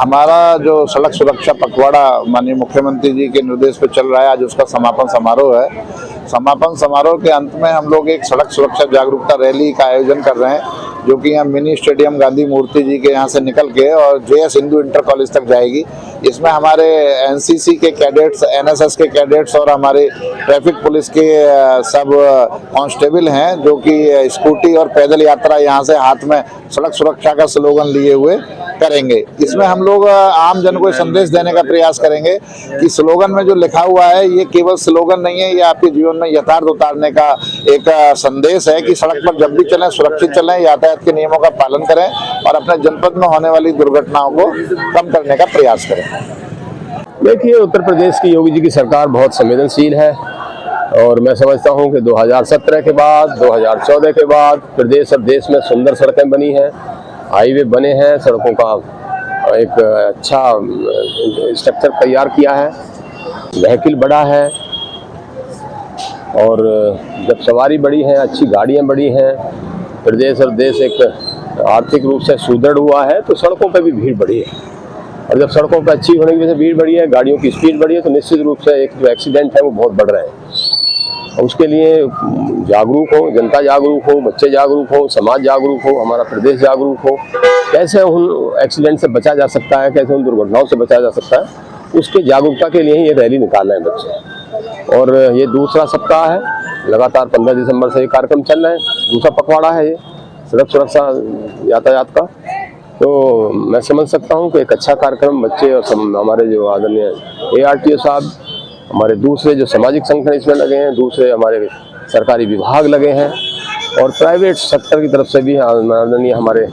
हमारा जो सड़क सुरक्षा पखवाड़ा माननीय मुख्यमंत्री जी के निर्देश पे चल रहा है, आज उसका समापन समारोह है। समापन समारोह के अंत में हम लोग एक सड़क सुरक्षा जागरूकता रैली का आयोजन कर रहे हैं, जो कि यहाँ मिनी स्टेडियम गांधी मूर्ति जी के यहाँ से निकल के और JS हिंदू इंटर कॉलेज तक जाएगी। इसमें हमारे NCC के कैडेट्स, NSS के कैडेट्स और हमारे ट्रैफिक पुलिस के सब कांस्टेबल हैं, जो कि स्कूटी और पैदल यात्रा यहाँ से हाथ में सड़क सुरक्षा का स्लोगन लिए हुए करेंगे। इसमें हम लोग आम जन को संदेश देने का प्रयास करेंगे कि स्लोगन में जो लिखा हुआ है ये केवल स्लोगन नहीं है, ये आपके जीवन में यथार्थ उतारने का एक संदेश है कि सड़क पर जब भी चलें सुरक्षित चलें, यातायात के नियमों का पालन करें और अपने जनपद में होने वाली दुर्घटनाओं को कम करने का प्रयास करें। देखिए, उत्तर प्रदेश की योगी जी की सरकार बहुत संवेदनशील है और मैं समझता हूं कि 2017 के बाद 2014 के बाद प्रदेश और देश में सुंदर सड़कें बनी हैं, हाईवे बने हैं, सड़कों का एक अच्छा स्ट्रक्चर तैयार किया है, व्हीकल बढ़ा है और जब सवारी बढ़ी है, अच्छी गाड़ियां बढ़ी हैं, प्रदेश और देश एक आर्थिक रूप से सुदृढ़ हुआ है, तो सड़कों पर भी भीड़ बढ़ी है। और जब सड़कों पर अच्छी होने की वजह से भीड़ बढ़ी है, गाड़ियों की स्पीड बढ़ी है, तो निश्चित रूप से एक जो एक्सीडेंट है वो बहुत बढ़ रहे हैं। और उसके लिए जागरूक हो, जनता जागरूक हो, बच्चे जागरूक हो, समाज जागरूक हो, हमारा प्रदेश जागरूक हो, कैसे उन एक्सीडेंट से बचा जा सकता है, कैसे उन दुर्घटनाओं से बचा जा सकता है, उसके जागरूकता के लिए ही ये रैली निकाल रहे हैं बच्चे। और ये दूसरा सप्ताह है, लगातार 15 दिसंबर से ये कार्यक्रम चल रहे हैं, दूसरा पखवाड़ा है ये सड़क सुरक्षा यातायात का। तो मैं समझ सकता हूँ कि एक अच्छा कार्यक्रम बच्चे और हमारे जो आदरणीय ARTO साहब, हमारे दूसरे जो सामाजिक संगठन इसमें लगे हैं, दूसरे हमारे सरकारी विभाग लगे हैं और प्राइवेट सेक्टर की तरफ से भी आदरणीय हमारे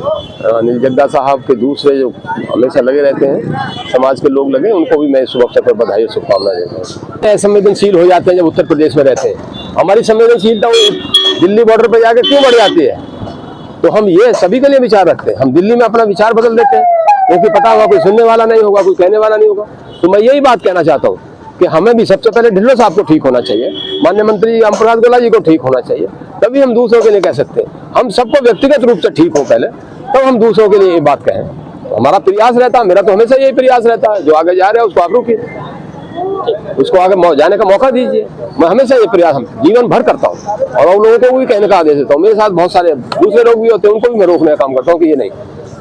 अनिल जग्गा साहब के दूसरे जो हमेशा लगे रहते हैं समाज के लोग लगे, उनको भी मैं इस शुभ अवसर पर बधाई और शुभकामनाएं देता हूँ। संवेदनशील हो जाते हैं जब उत्तर प्रदेश में रहते हैं। हमारी संवेदनशीलता दिल्ली बॉर्डर पर जाकर क्यों बढ़ जाती है? तो हम ये सभी के लिए विचार रखते हैं, हम दिल्ली में अपना विचार बदल देते हैं क्योंकि पता होगा कोई सुनने वाला नहीं होगा, कोई कहने वाला नहीं होगा। तो मैं यही बात कहना चाहता हूँ कि हमें भी सबसे पहले ढिल्लो साहब को ठीक होना चाहिए, माननीय मंत्री राम प्रसाद गौला जी को ठीक होना चाहिए, तभी हम दूसरों के लिए कह सकते हैं। हम सबको व्यक्तिगत रूप से ठीक हो पहले, तब हम दूसरों के लिए ये बात कहें। हमारा प्रयास रहता है, मेरा तो हमेशा यही प्रयास रहता है, जो आगे जा रहा है उसको आप रोकिए, उसको आगे जाने का मौका दीजिए। मैं हमेशा ये प्रयास हम जीवन भर करता हूँ और उन लोगों को भी कहने का आदेश देता हूँ। मेरे साथ बहुत सारे दूसरे लोग भी होते हैं, उनको भी मैं रोकने का काम करता हूँ कि ये नहीं,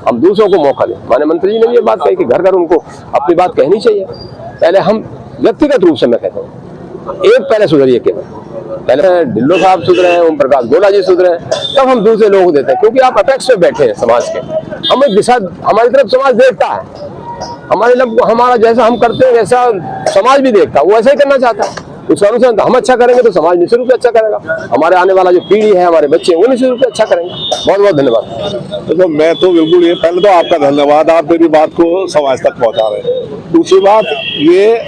हम दूसरों को मौका दें। माननीय मंत्री जी ने ये बात कही कि घर घर उनको अपनी बात कहनी चाहिए। पहले हम व्यक्तिगत रूप से मैं कहता हूँ एक पहले सुधरिए, केवल पहले ढिल्लो साहब सुधरे हैं, ओम प्रकाश गोला जी सुधरे हैं, तब हम दूसरे लोगों को देते हैं। क्योंकि आप अपेक्स में बैठे हैं समाज के, हमें दिशा हमारी तरफ समाज देखता है, हमारा जैसा हम करते हैं वैसा समाज भी देखता है, वो ऐसा ही करना चाहता है। उसका अनुसार हम अच्छा करेंगे तो समाज निश्चित रूप से अच्छा करेगा, हमारे आने वाला जो पीढ़ी है, हमारे बच्चे, वो निश्चित रूप से अच्छा करेंगे। बहुत बहुत धन्यवाद। तो मैं तो बिल्कुल ये पहले तो आपका धन्यवाद, आप मेरी बात को समाज तक पहुंचा रहे हैं। दूसरी बात ये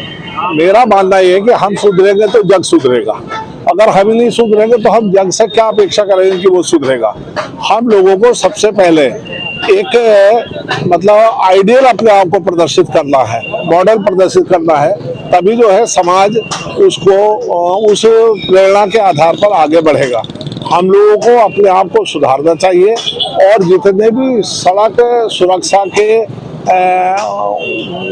मेरा मानना ये है कि हम सुधरेंगे तो जग सुधरेगा, अगर हम ही नहीं सुधरेंगे तो हम जग से क्या अपेक्षा करेंगे कि वो सुधरेगा। हम लोगों को सबसे पहले एक मतलब आइडियल अपने आप को प्रदर्शित करना है, मॉडल प्रदर्शित करना है, तभी जो है समाज उसको उस प्रेरणा के आधार पर आगे बढ़ेगा। हम लोगों को अपने आप को सुधारना चाहिए और जितने भी सड़क सुरक्षा के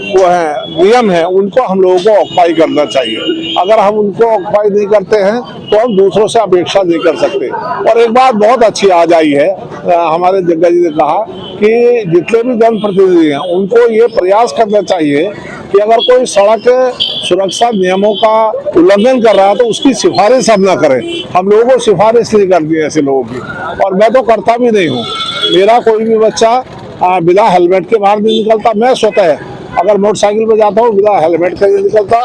वो है नियम है उनको हम लोगों को ऑक्युपाई करना चाहिए। अगर हम उनको ऑक्युपाई नहीं करते हैं तो हम दूसरों से अपेक्षा नहीं कर सकते। और एक बात बहुत अच्छी आज आई है, हमारे जग्गा जी ने कहा कि जितने भी जनप्रतिनिधि हैं उनको ये प्रयास करना चाहिए कि अगर कोई सड़क सुरक्षा नियमों का उल्लंघन कर रहा है तो उसकी सिफारिश हम ना करें। हम लोगों को सिफारिश नहीं करती है ऐसे लोगों की, और मैं तो करता भी नहीं हूँ। मेरा कोई भी बच्चा बिना हेलमेट के बाहर नहीं निकलता। मैं स्वतः अगर मोटरसाइकिल पे जाता हूँ बिना हेलमेट के नहीं निकलता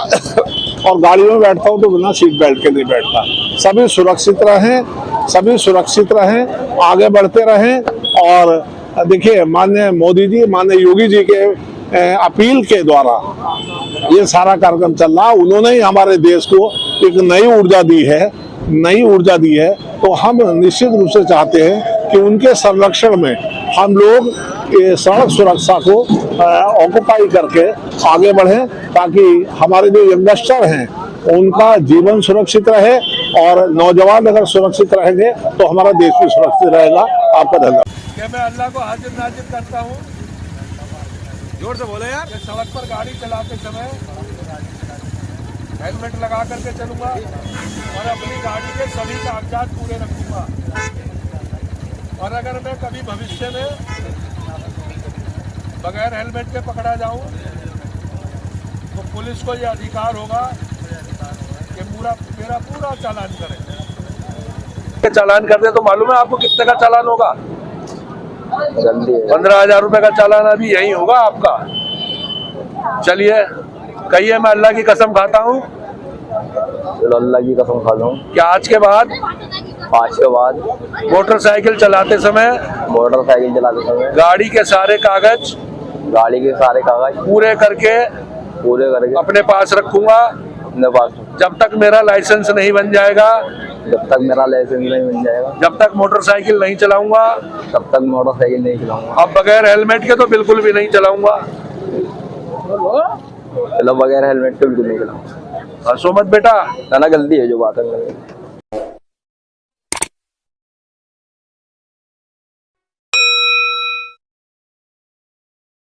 और गाड़ियों में बैठता हूँ तो बिना सीट बेल्ट के नहीं बैठता। सभी सुरक्षित रहें, सभी सुरक्षित रहें, आगे बढ़ते रहें। और देखिए, माननीय मोदी जी, माननीय योगी जी के अपील के द्वारा ये सारा कार्यक्रम चल रहा। उन्होंने ही हमारे देश को एक नई ऊर्जा दी है, तो हम निश्चित रूप से चाहते हैं कि उनके संरक्षण में हम लोग सड़क सुरक्षा को ऑक्युपाई करके आगे बढ़ें, ताकि हमारे जो यंगस्टर हैं उनका जीवन सुरक्षित रहे और नौजवान अगर सुरक्षित रहेंगे तो हमारा देश भी सुरक्षित रहेगा। आपका धन्यवाद। मैं अल्लाह को हाजिर नाजिर करता हूँ जोर से बोले यार। सड़क पर गाड़ी चलाते समय हेलमेट लगा करके चलूंगा और अपनी गाड़ी के सभी कागजात पूरे रखूंगा। और अगर मैं कभी भविष्य में बगैर हेलमेट के पकड़ा जाऊं तो पुलिस को यह अधिकार होगा कि मेरा पूरा चालान करे। चालान कर दे तो मालूम है आपको कितने का चालान होगा? 15,000 रुपए का चालान अभी यही होगा आपका। चलिए कहिए, मैं अल्लाह की कसम खाता हूँ। अल्लाह की कसम खाता हूँ क्या आज के बाद मोटरसाइकिल चलाते समय गाड़ी के सारे कागज पूरे करके अपने पास रखूंगा। जब तक मेरा लाइसेंस नहीं बन जाएगा, जब तक मोटरसाइकिल नहीं चलाऊंगा, अब बगैर हेलमेट के तो बिल्कुल भी नहीं चलाऊंगा। बगैर हेलमेट के बिल्कुल नहीं चलाऊंगा। हंसो मत बेटा, ना गलती है जो बात है।